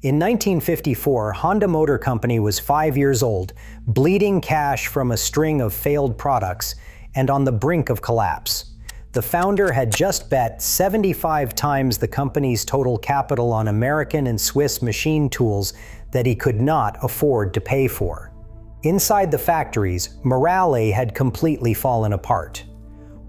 In 1954, Honda Motor Company was 5 years old, bleeding cash from a string of failed products, and on the brink of collapse. The founder had just bet 75 times the company's total capital on American and Swiss machine tools that he could not afford to pay for. Inside the factories, morale had completely fallen apart.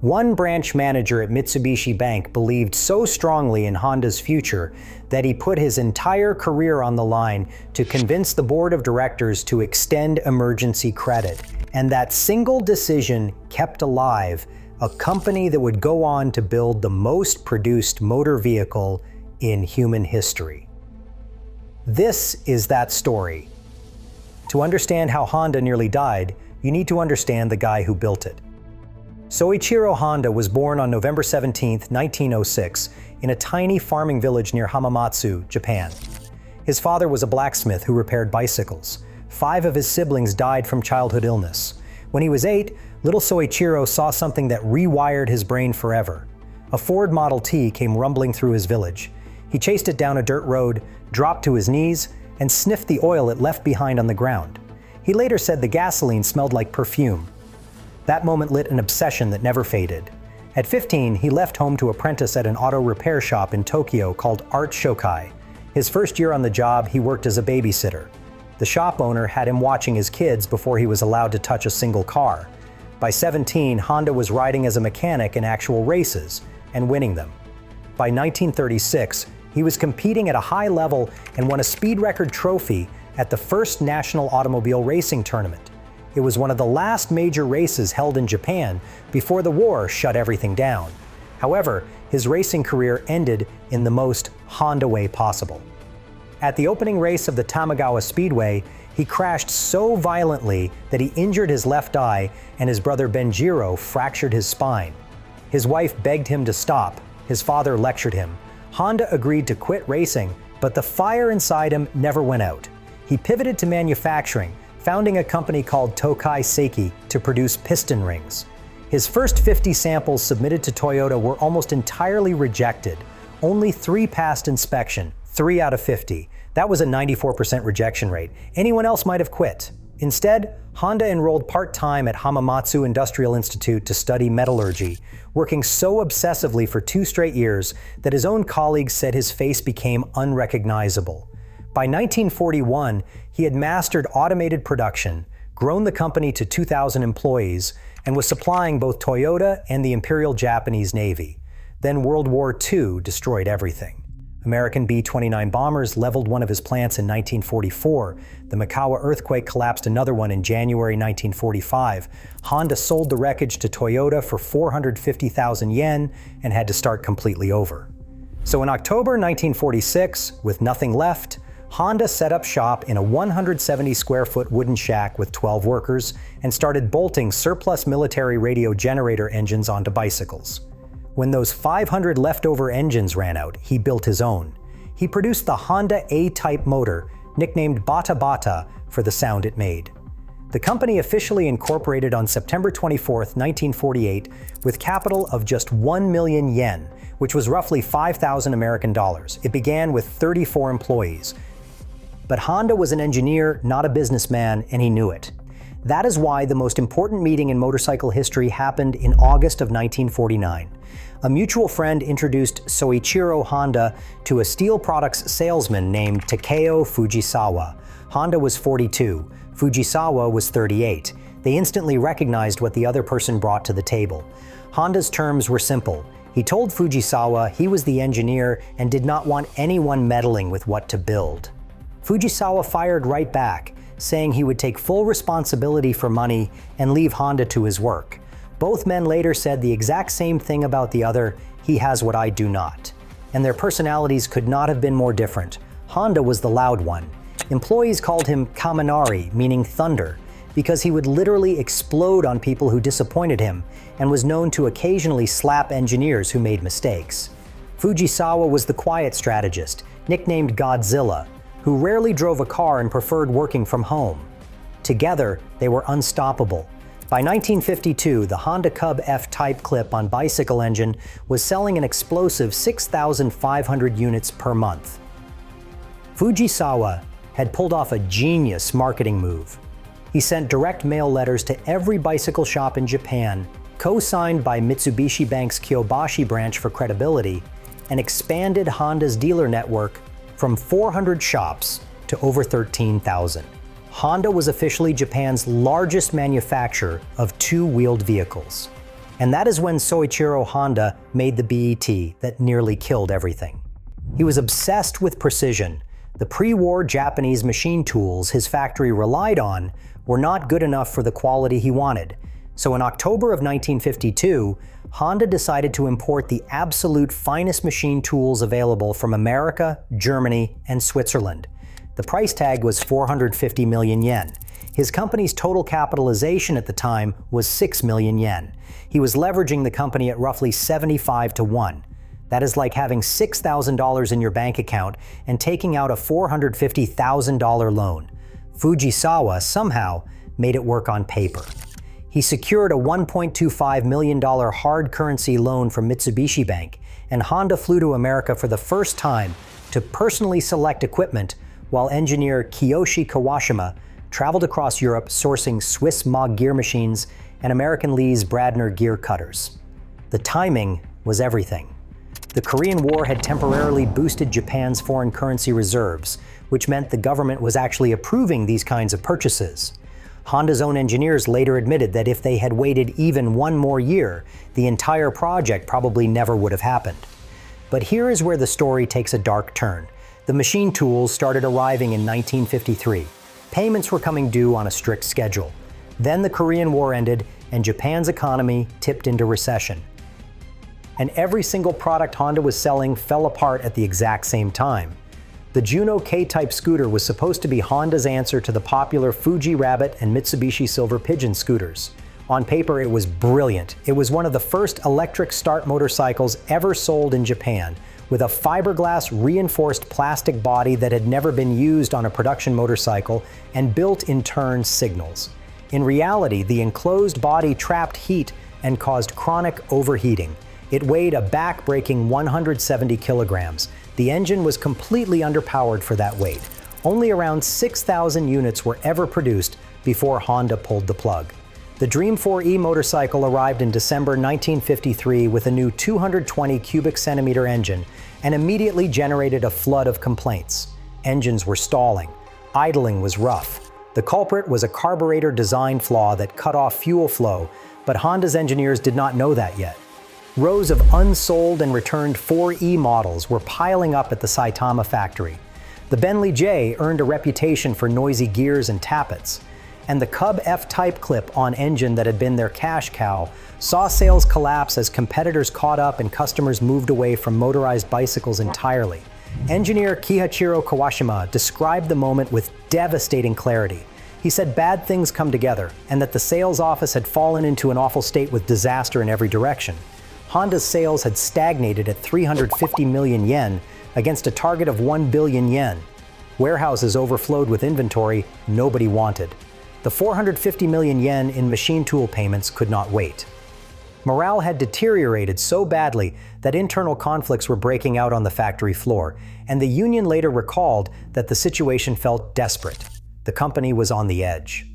One branch manager at Mitsubishi Bank believed so strongly in Honda's future that he put his entire career on the line to convince the board of directors to extend emergency credit. And that single decision kept alive a company that would go on to build the most produced motor vehicle in human history. This is that story. To understand how Honda nearly died, you need to understand the guy who built it. Soichiro Honda was born on November 17, 1906, in a tiny farming village near Hamamatsu, Japan. His father was a blacksmith who repaired bicycles. 5 of his siblings died from childhood illness. When he was 8, little Soichiro saw something that rewired his brain forever. A Ford Model T came rumbling through his village. He chased it down a dirt road, dropped to his knees, and sniffed the oil it left behind on the ground. He later said the gasoline smelled like perfume. That moment lit an obsession that never faded. At 15, he left home to apprentice at an auto repair shop in Tokyo called Art Shokai. His first year on the job, he worked as a babysitter. The shop owner had him watching his kids before he was allowed to touch a single car. By 17, Honda was riding as a mechanic in actual races and winning them. By 1936, he was competing at a high level and won a speed record trophy at the first national automobile racing tournament. It was one of the last major races held in Japan before the war shut everything down. However, his racing career ended in the most Honda way possible. At the opening race of the Tamagawa Speedway, he crashed so violently that he injured his left eye and his brother Benjiro fractured his spine. His wife begged him to stop. His father lectured him. Honda agreed to quit racing, but the fire inside him never went out. He pivoted to manufacturing, founding a company called Tokai Seiki to produce piston rings. His first 50 samples submitted to Toyota were almost entirely rejected. Only 3 passed inspection, 3 out of 50. That was a 94% rejection rate. Anyone else might have quit. Instead, Honda enrolled part-time at Hamamatsu Industrial Institute to study metallurgy, working so obsessively for 2 straight years that his own colleagues said his face became unrecognizable. By 1941, he had mastered automated production, grown the company to 2,000 employees, and was supplying both Toyota and the Imperial Japanese Navy. Then World War II destroyed everything. American B-29 bombers leveled one of his plants in 1944. The Mikawa earthquake collapsed another one in January 1945. Honda sold the wreckage to Toyota for 450,000 yen and had to start completely over. So in October 1946, with nothing left, Honda set up shop in a 170-square-foot wooden shack with 12 workers and started bolting surplus military radio generator engines onto bicycles. When those 500 leftover engines ran out, he built his own. He produced the Honda A-type motor, nicknamed Bata Bata for the sound it made. The company officially incorporated on September 24, 1948, with capital of just 1 million yen, which was roughly 5,000 American dollars. It began with 34 employees. But Honda was an engineer, not a businessman, and he knew it. That is why the most important meeting in motorcycle history happened in August of 1949. A mutual friend introduced Soichiro Honda to a steel products salesman named Takeo Fujisawa. Honda was 42, Fujisawa was 38. They instantly recognized what the other person brought to the table. Honda's terms were simple. He told Fujisawa he was the engineer and did not want anyone meddling with what to build. Fujisawa fired right back, saying he would take full responsibility for money and leave Honda to his work. Both men later said the exact same thing about the other: he has what I do not. And their personalities could not have been more different. Honda was the loud one. Employees called him Kaminari, meaning thunder, because he would literally explode on people who disappointed him, and was known to occasionally slap engineers who made mistakes. Fujisawa was the quiet strategist, nicknamed Godzilla, who rarely drove a car and preferred working from home. Together, they were unstoppable. By 1952, the Honda Cub F-type clip-on bicycle engine was selling an explosive 6,500 units per month. Fujisawa had pulled off a genius marketing move. He sent direct mail letters to every bicycle shop in Japan, co-signed by Mitsubishi Bank's Kyobashi branch for credibility, and expanded Honda's dealer network from 400 shops to over 13,000. Honda was officially Japan's largest manufacturer of two-wheeled vehicles. And that is when Soichiro Honda made the BET that nearly killed everything. He was obsessed with precision. The pre-war Japanese machine tools his factory relied on were not good enough for the quality he wanted. So in October of 1952, Honda decided to import the absolute finest machine tools available from America, Germany, and Switzerland. The price tag was 450 million yen. His company's total capitalization at the time was 6 million yen. He was leveraging the company at roughly 75 to 1. That is like having $6,000 in your bank account and taking out a $450,000 loan. Fujisawa somehow made it work on paper. He secured a $1.25 million hard currency loan from Mitsubishi Bank, and Honda flew to America for the first time to personally select equipment, while engineer Kiyoshi Kawashima traveled across Europe sourcing Swiss Maag gear machines and American Lee's Bradner gear cutters. The timing was everything. The Korean War had temporarily boosted Japan's foreign currency reserves, which meant the government was actually approving these kinds of purchases. Honda's own engineers later admitted that if they had waited even one more year, the entire project probably never would have happened. But here is where the story takes a dark turn. The machine tools started arriving in 1953. Payments were coming due on a strict schedule. Then the Korean War ended and Japan's economy tipped into recession. And every single product Honda was selling fell apart at the exact same time. The Juno K-Type scooter was supposed to be Honda's answer to the popular Fuji Rabbit and Mitsubishi Silver Pigeon scooters. On paper, it was brilliant. It was one of the first electric start motorcycles ever sold in Japan, with a fiberglass reinforced plastic body that had never been used on a production motorcycle and built-in turn signals. In reality, the enclosed body trapped heat and caused chronic overheating. It weighed a back-breaking 170 kilograms. The engine was completely underpowered for that weight. Only around 6,000 units were ever produced before Honda pulled the plug. The Dream 4e motorcycle arrived in December 1953 with a new 220 cubic centimeter engine and immediately generated a flood of complaints. Engines were stalling. Idling was rough. The culprit was a carburetor design flaw that cut off fuel flow, but Honda's engineers did not know that yet. Rows of unsold and returned 4E models were piling up at the Saitama factory. The Bentley J earned a reputation for noisy gears and tappets, and the Cub F-Type clip-on engine that had been their cash cow saw sales collapse as competitors caught up and customers moved away from motorized bicycles entirely. Engineer Kiichiro Kawashima described the moment with devastating clarity. He said bad things come together, and that the sales office had fallen into an awful state with disaster in every direction. Honda's sales had stagnated at 350 million yen against a target of 1 billion yen. Warehouses overflowed with inventory nobody wanted. The 450 million yen in machine tool payments could not wait. Morale had deteriorated so badly that internal conflicts were breaking out on the factory floor, and the union later recalled that the situation felt desperate. The company was on the edge.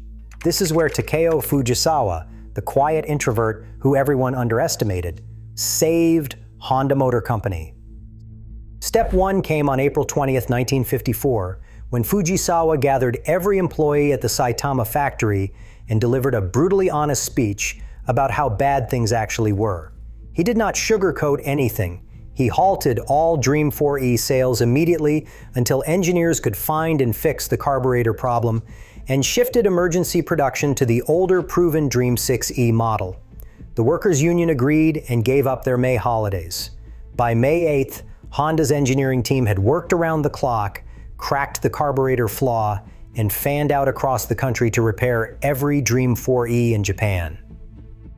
This is where Takeo Fujisawa, the quiet introvert who everyone underestimated, saved Honda Motor Company. Step 1 came on April 20th, 1954, when Fujisawa gathered every employee at the Saitama factory and delivered a brutally honest speech about how bad things actually were. He did not sugarcoat anything. He halted all Dream 4e sales immediately until engineers could find and fix the carburetor problem, and shifted emergency production to the older proven Dream 6e model. The workers' union agreed and gave up their May holidays. By May 8th, Honda's engineering team had worked around the clock, cracked the carburetor flaw, and fanned out across the country to repair every Dream 4e in Japan.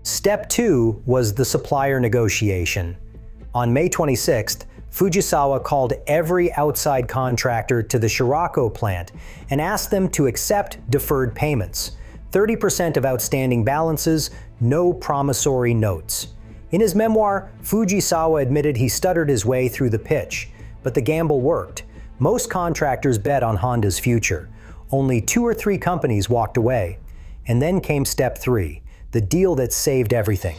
Step 2 was the supplier negotiation. On May 26th, Fujisawa called every outside contractor to the Shirako plant and asked them to accept deferred payments, 30% of outstanding balances, no promissory notes. In his memoir, Fujisawa admitted he stuttered his way through the pitch, but the gamble worked. Most contractors bet on Honda's future. Only 2 or 3 companies walked away. And then came step 3, the deal that saved everything.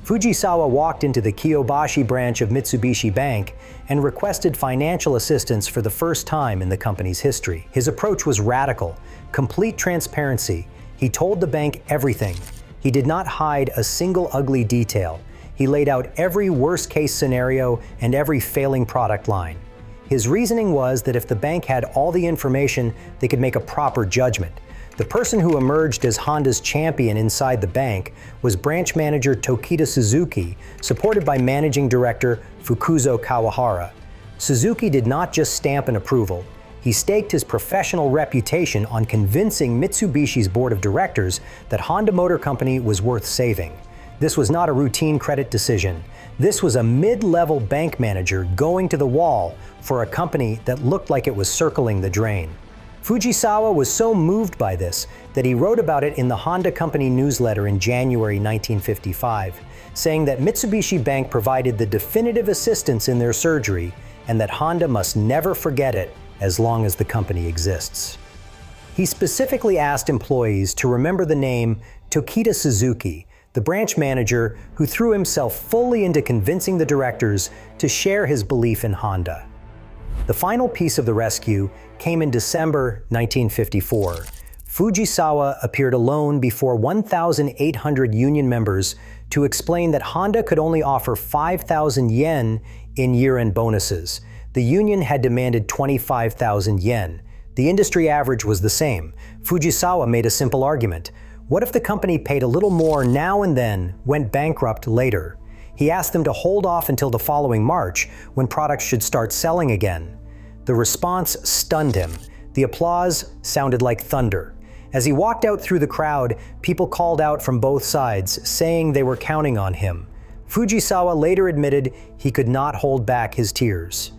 Fujisawa walked into the Kyobashi branch of Mitsubishi Bank and requested financial assistance for the first time in the company's history. His approach was radical, complete transparency. He told the bank everything. He did not hide a single ugly detail. He laid out every worst-case scenario and every failing product line. His reasoning was that if the bank had all the information, they could make a proper judgment. The person who emerged as Honda's champion inside the bank was branch manager Tokita Suzuki, supported by managing director Fukuzo Kawahara. Suzuki did not just stamp an approval. He staked his professional reputation on convincing Mitsubishi's board of directors that Honda Motor Company was worth saving. This was not a routine credit decision. This was a mid-level bank manager going to the wall for a company that looked like it was circling the drain. Fujisawa was so moved by this that he wrote about it in the Honda Company newsletter in January 1955, saying that Mitsubishi Bank provided the definitive assistance in their surgery and that Honda must never forget it as long as the company exists. He specifically asked employees to remember the name Tokita Suzuki, the branch manager who threw himself fully into convincing the directors to share his belief in Honda. The final piece of the rescue came in December 1954. Fujisawa appeared alone before 1,800 union members to explain that Honda could only offer 5,000 yen in year-end bonuses. The union had demanded 25,000 yen. The industry average was the same. Fujisawa made a simple argument. What if the company paid a little more now and then, went bankrupt later? He asked them to hold off until the following March, when products should start selling again. The response stunned him. The applause sounded like thunder. As he walked out through the crowd, people called out from both sides, saying they were counting on him. Fujisawa later admitted he could not hold back his tears.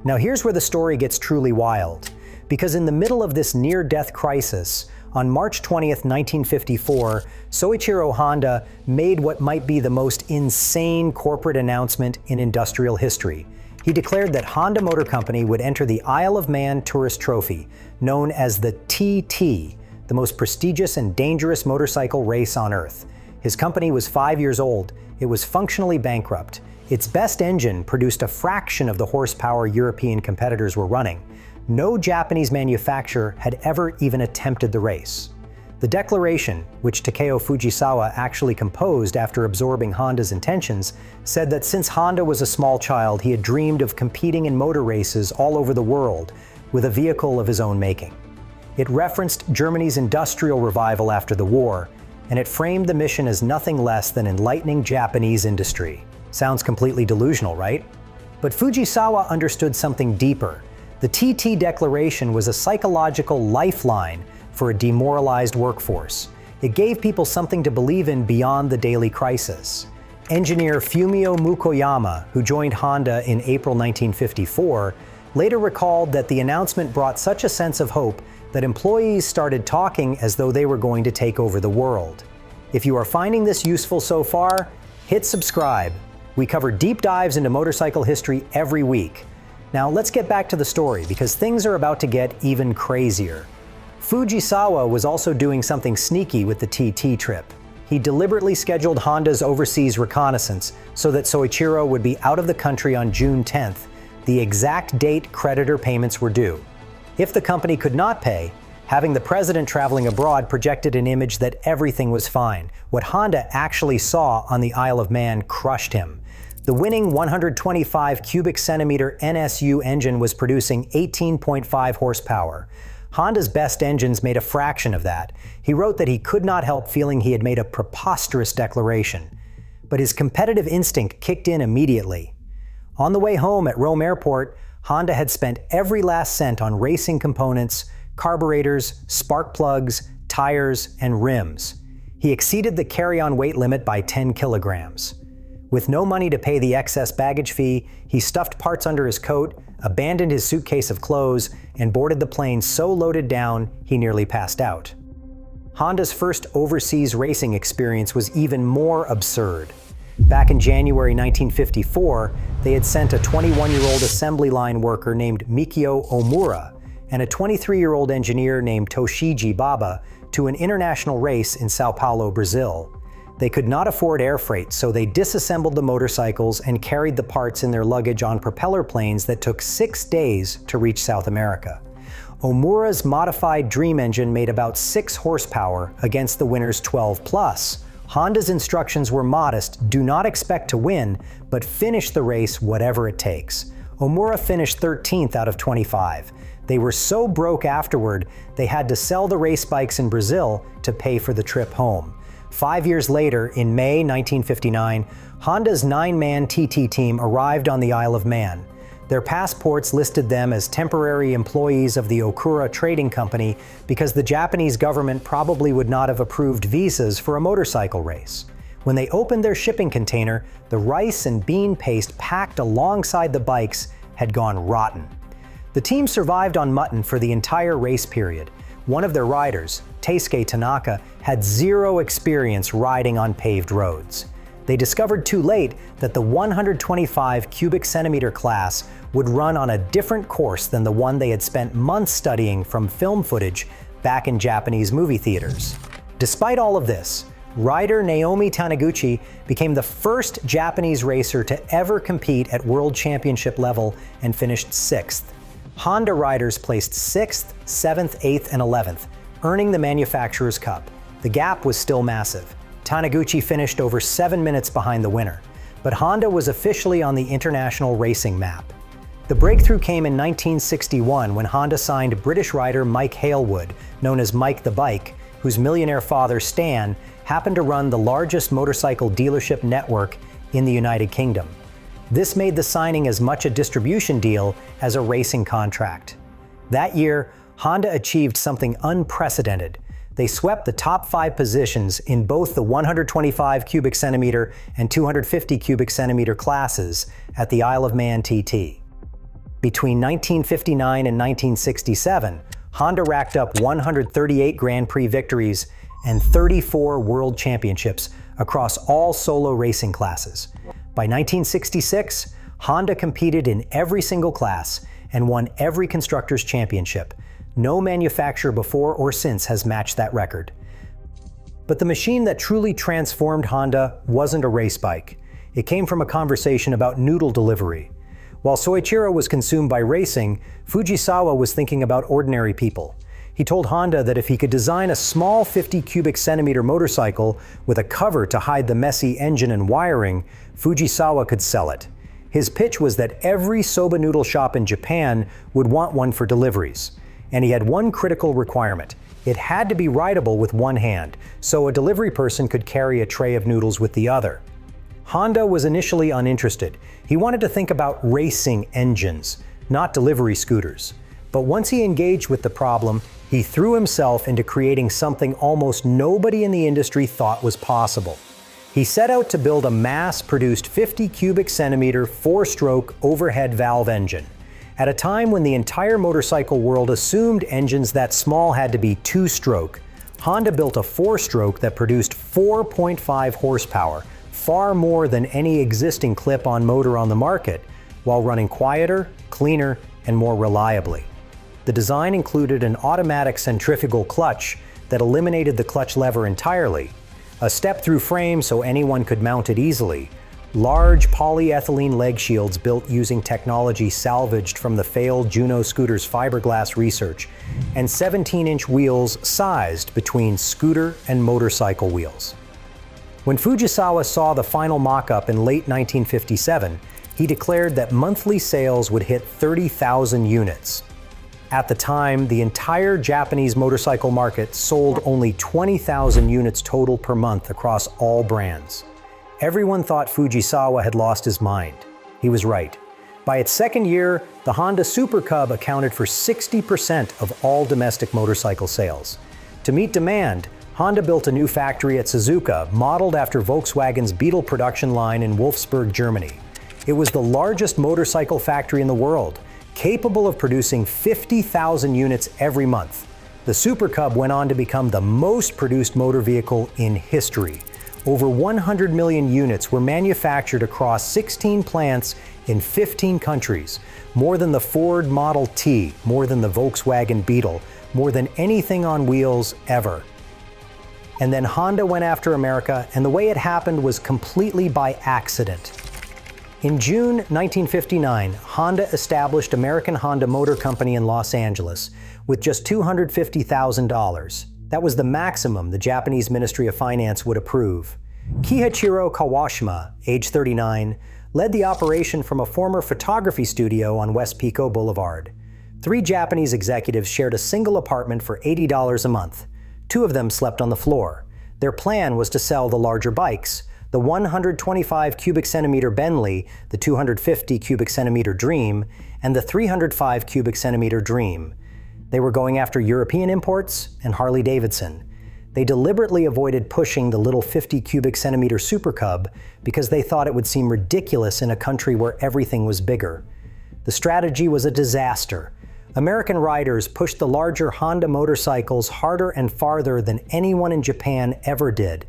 Now here's where the story gets truly wild. Because in the middle of this near-death crisis, on March 20th, 1954, Soichiro Honda made what might be the most insane corporate announcement in industrial history. He declared that Honda Motor Company would enter the Isle of Man Tourist Trophy, known as the TT, the most prestigious and dangerous motorcycle race on Earth. His company was 5 years old. It was functionally bankrupt. Its best engine produced a fraction of the horsepower European competitors were running. No Japanese manufacturer had ever even attempted the race. The declaration, which Takeo Fujisawa actually composed after absorbing Honda's intentions, said that since Honda was a small child, he had dreamed of competing in motor races all over the world with a vehicle of his own making. It referenced Germany's industrial revival after the war, and it framed the mission as nothing less than enlightening Japanese industry. Sounds completely delusional, right? But Fujisawa understood something deeper. The TT Declaration was a psychological lifeline for a demoralized workforce. It gave people something to believe in beyond the daily crisis. Engineer Fumio Mukoyama, who joined Honda in April 1954, later recalled that the announcement brought such a sense of hope that employees started talking as though they were going to take over the world. If you are finding this useful so far, hit subscribe. We cover deep dives into motorcycle history every week. Now let's get back to the story because things are about to get even crazier. Fujisawa was also doing something sneaky with the TT trip. He deliberately scheduled Honda's overseas reconnaissance so that Soichiro would be out of the country on June 10th, the exact date creditor payments were due. If the company could not pay, having the president traveling abroad projected an image that everything was fine. What Honda actually saw on the Isle of Man crushed him. The winning 125 cubic centimeter NSU engine was producing 18.5 horsepower. Honda's best engines made a fraction of that. He wrote that he could not help feeling he had made a preposterous declaration. But his competitive instinct kicked in immediately. On the way home at Rome Airport, Honda had spent every last cent on racing components, carburetors, spark plugs, tires, and rims. He exceeded the carry-on weight limit by 10 kilograms. With no money to pay the excess baggage fee, he stuffed parts under his coat, abandoned his suitcase of clothes, and boarded the plane so loaded down he nearly passed out. Honda's first overseas racing experience was even more absurd. Back in January 1954, they had sent a 21-year-old assembly line worker named Mikio Omura and a 23-year-old engineer named Toshiji Baba to an international race in Sao Paulo, Brazil. They could not afford air freight, so they disassembled the motorcycles and carried the parts in their luggage on propeller planes that took 6 days to reach South America. Omura's modified Dream engine made about 6 horsepower against the winner's 12 plus. Honda's instructions were modest: do not expect to win, but finish the race whatever it takes. Omura finished 13th out of 25. They were so broke afterward, they had to sell the race bikes in Brazil to pay for the trip home. 5 years later, in May 1959, Honda's 9-man TT team arrived on the Isle of Man. Their passports listed them as temporary employees of the Okura Trading Company because the Japanese government probably would not have approved visas for a motorcycle race. When they opened their shipping container, the rice and bean paste packed alongside the bikes had gone rotten. The team survived on mutton for the entire race period. One of their riders, Taisuke Tanaka, had 0 experience riding on paved roads. They discovered too late that the 125 cubic centimeter class would run on a different course than the one they had spent months studying from film footage back in Japanese movie theaters. Despite all of this, rider Naomi Taniguchi became the first Japanese racer to ever compete at World Championship level and finished 6th. Honda riders placed 6th, 7th, 8th, and 11th, earning the Manufacturers' Cup. The gap was still massive. Taniguchi finished over 7 minutes behind the winner, but Honda was officially on the international racing map. The breakthrough came in 1961 when Honda signed British rider Mike Halewood, known as Mike the Bike, whose millionaire father Stan happened to run the largest motorcycle dealership network in the United Kingdom. This made the signing as much a distribution deal as a racing contract. That year, Honda achieved something unprecedented. They swept the top 5 positions in both the 125 cubic centimeter and 250 cubic centimeter classes at the Isle of Man TT. Between 1959 and 1967, Honda racked up 138 Grand Prix victories and 34 World Championships across all solo racing classes. By 1966, Honda competed in every single class and won every Constructors' Championship. No manufacturer before or since has matched that record. But the machine that truly transformed Honda wasn't a race bike. It came from a conversation about noodle delivery. While Soichiro was consumed by racing, Fujisawa was thinking about ordinary people. He told Honda that if he could design a small 50 cubic centimeter motorcycle with a cover to hide the messy engine and wiring, Fujisawa could sell it. His pitch was that every soba noodle shop in Japan would want one for deliveries. And he had one critical requirement. It had to be rideable with one hand, so a delivery person could carry a tray of noodles with the other. Honda was initially uninterested. He wanted to think about racing engines, not delivery scooters. But once he engaged with the problem, he threw himself into creating something almost nobody in the industry thought was possible. He set out to build a mass-produced 50 cubic centimeter 4-stroke overhead valve engine. At a time when the entire motorcycle world assumed engines that small had to be 2-stroke, Honda built a 4-stroke that produced 4.5 horsepower, far more than any existing clip-on motor on the market, while running quieter, cleaner, and more reliably. The design included an automatic centrifugal clutch that eliminated the clutch lever entirely, a step-through frame so anyone could mount it easily, large polyethylene leg shields built using technology salvaged from the failed Juno scooter's fiberglass research, and 17-inch wheels sized between scooter and motorcycle wheels. When Fujisawa saw the final mock-up in late 1957, he declared that monthly sales would hit 30,000 units. At the time, the entire Japanese motorcycle market sold only 20,000 units total per month across all brands. Everyone thought Fujisawa had lost his mind. He was right. By its second year, the Honda Super Cub accounted for 60% of all domestic motorcycle sales. To meet demand, Honda built a new factory at Suzuka, modeled after Volkswagen's Beetle production line in Wolfsburg, Germany. It was the largest motorcycle factory in the world, capable of producing 50,000 units every month. The Super Cub went on to become the most produced motor vehicle in history, Over 100 million units were manufactured across 16 plants in 15 countries, more than the Ford Model T, more than the Volkswagen Beetle, more than anything on wheels ever. And then Honda went after America, and the way it happened was completely by accident. In June 1959, Honda established American Honda Motor Company in Los Angeles with just $250,000. That was the maximum the Japanese Ministry of Finance would approve. Kiichiro Kawashima, age 39, led the operation from a former photography studio on West Pico Boulevard. 3 Japanese executives shared a single apartment for $80 a month. 2 of them slept on the floor. Their plan was to sell the larger bikes, the 125 cubic centimeter Bentley, the 250 cubic centimeter Dream, and the 305 cubic centimeter Dream. They were going after European imports and Harley-Davidson. They deliberately avoided pushing the little 50 cubic centimeter Super Cub because they thought it would seem ridiculous in a country where everything was bigger. The strategy was a disaster. American riders pushed the larger Honda motorcycles harder and farther than anyone in Japan ever did,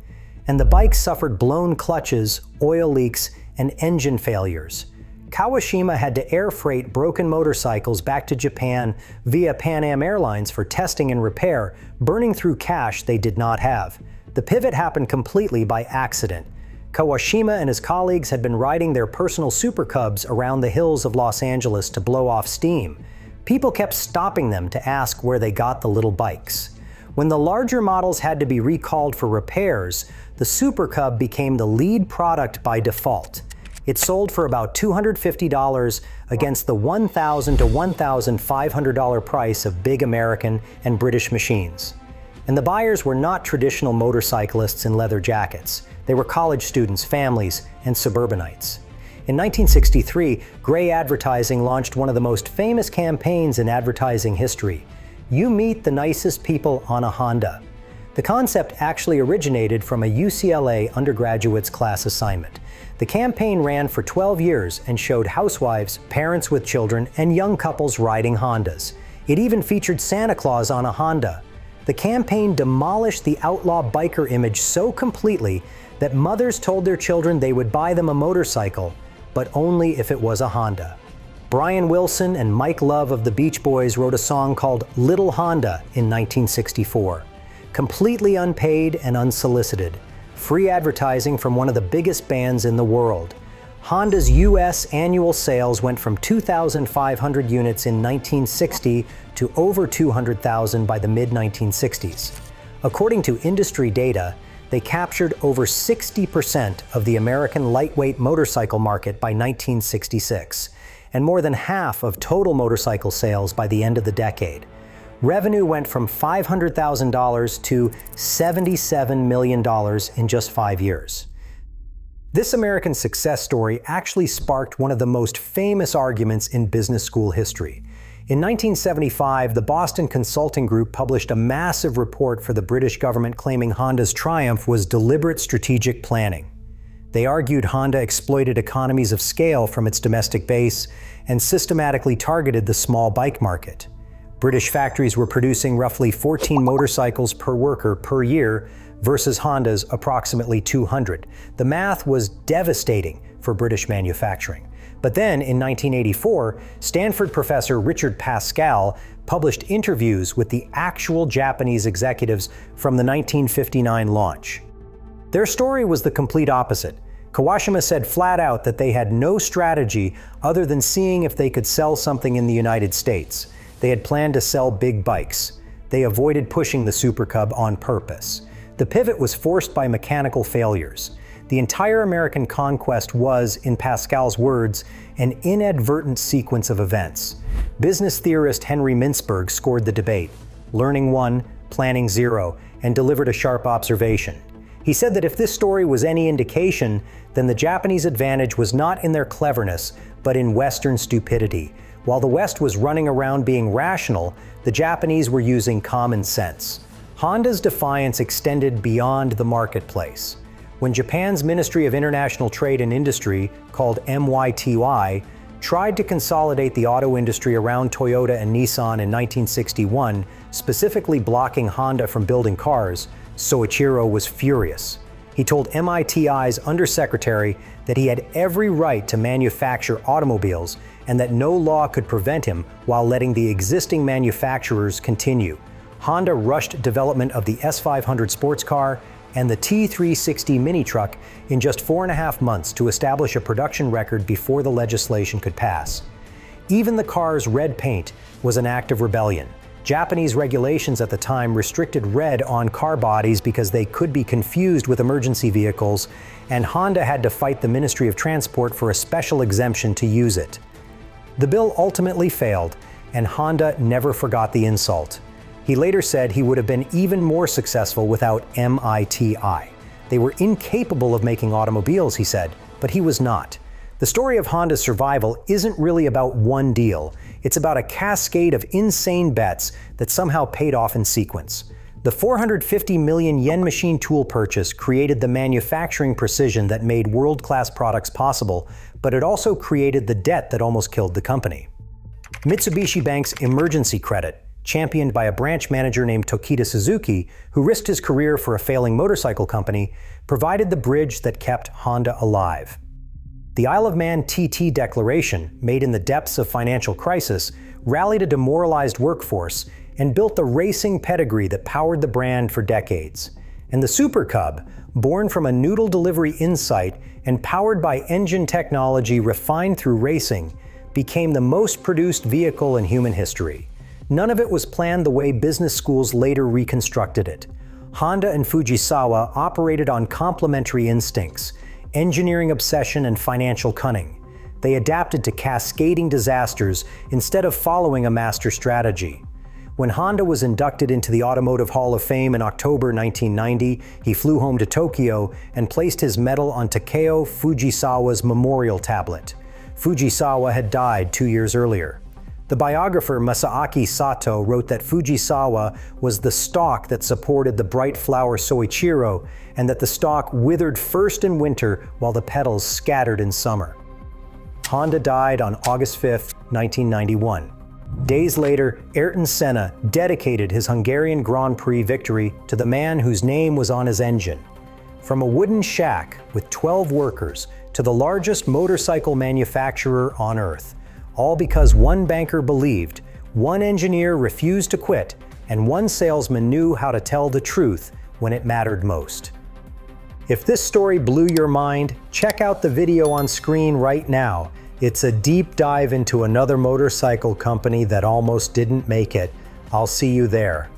and the bikes suffered blown clutches, oil leaks, and engine failures. Kawashima had to air freight broken motorcycles back to Japan via Pan Am Airlines for testing and repair, burning through cash they did not have. The pivot happened completely by accident. Kawashima and his colleagues had been riding their personal Super Cubs around the hills of Los Angeles to blow off steam. People kept stopping them to ask where they got the little bikes. When the larger models had to be recalled for repairs, the Super Cub became the lead product by default. It sold for about $250 against the $1,000 to $1,500 price of big American and British machines. And the buyers were not traditional motorcyclists in leather jackets. They were college students, families, and suburbanites. In 1963, Gray Advertising launched one of the most famous campaigns in advertising history. You meet the nicest people on a Honda. The concept actually originated from a UCLA undergraduate's class assignment. The campaign ran for 12 years and showed housewives, parents with children, and young couples riding Hondas. It even featured Santa Claus on a Honda. The campaign demolished the outlaw biker image so completely that mothers told their children they would buy them a motorcycle, but only if it was a Honda. Brian Wilson and Mike Love of the Beach Boys wrote a song called Little Honda in 1964. Completely unpaid and unsolicited. Free advertising from one of the biggest bands in the world. Honda's US annual sales went from 2,500 units in 1960 to over 200,000 by the mid-1960s. According to industry data, they captured over 60% of the American lightweight motorcycle market by 1966, and more than half of total motorcycle sales by the end of the decade. Revenue went from $500,000 to $77 million in just 5 years. This American success story actually sparked one of the most famous arguments in business school history. In 1975, the Boston Consulting Group published a massive report for the British government claiming Honda's triumph was deliberate strategic planning. They argued Honda exploited economies of scale from its domestic base and systematically targeted the small bike market. British factories were producing roughly 14 motorcycles per worker per year versus Honda's approximately 200. The math was devastating for British manufacturing. But then, in 1984, Stanford professor Richard Pascal published interviews with the actual Japanese executives from the 1959 launch. Their story was the complete opposite. Kawashima said flat out that they had no strategy other than seeing if they could sell something in the United States. They had planned to sell big bikes. They avoided pushing the Super Cub on purpose. The pivot was forced by mechanical failures. The entire American conquest was, in Pascal's words, an inadvertent sequence of events. Business theorist Henry Mintzberg scored the debate, learning 1, planning 0, and delivered a sharp observation. He said that if this story was any indication, then the Japanese advantage was not in their cleverness, but in Western stupidity. While the West was running around being rational, the Japanese were using common sense. Honda's defiance extended beyond the marketplace. When Japan's Ministry of International Trade and Industry, called MYTY, tried to consolidate the auto industry around Toyota and Nissan in 1961, specifically blocking Honda from building cars, Soichiro was furious. He told MIT's undersecretary that he had every right to manufacture automobiles and that no law could prevent him while letting the existing manufacturers continue. Honda rushed development of the S500 sports car and the T360 mini truck in just 4.5 months to establish a production record before the legislation could pass. Even the car's red paint was an act of rebellion. Japanese regulations at the time restricted red on car bodies because they could be confused with emergency vehicles, and Honda had to fight the Ministry of Transport for a special exemption to use it. The bill ultimately failed, and Honda never forgot the insult. He later said he would have been even more successful without MITI. They were incapable of making automobiles, he said, but he was not. The story of Honda's survival isn't really about one deal. It's about a cascade of insane bets that somehow paid off in sequence. The 450 million yen machine tool purchase created the manufacturing precision that made world-class products possible, but it also created the debt that almost killed the company. Mitsubishi Bank's emergency credit, championed by a branch manager named Tokita Suzuki, who risked his career for a failing motorcycle company, provided the bridge that kept Honda alive. The Isle of Man TT Declaration, made in the depths of financial crisis, rallied a demoralized workforce and built the racing pedigree that powered the brand for decades. And the Super Cub, born from a noodle delivery insight and powered by engine technology refined through racing, became the most produced vehicle in human history. None of it was planned the way business schools later reconstructed it. Honda and Fujisawa operated on complementary instincts, engineering obsession and financial cunning. They adapted to cascading disasters instead of following a master strategy. When Honda was inducted into the Automotive Hall of Fame in October 1990, he flew home to Tokyo and placed his medal on Takeo Fujisawa's memorial tablet. Fujisawa had died 2 years earlier. The biographer Masaaki Sato wrote that Fujisawa was the stalk that supported the bright flower Soichiro, and that the stalk withered first in winter while the petals scattered in summer. Honda died on August 5, 1991. Days later, Ayrton Senna dedicated his Hungarian Grand Prix victory to the man whose name was on his engine. From a wooden shack with 12 workers to the largest motorcycle manufacturer on Earth, all because one banker believed, one engineer refused to quit, and one salesman knew how to tell the truth when it mattered most. If this story blew your mind, check out the video on screen right now. It's a deep dive into another motorcycle company that almost didn't make it. I'll see you there.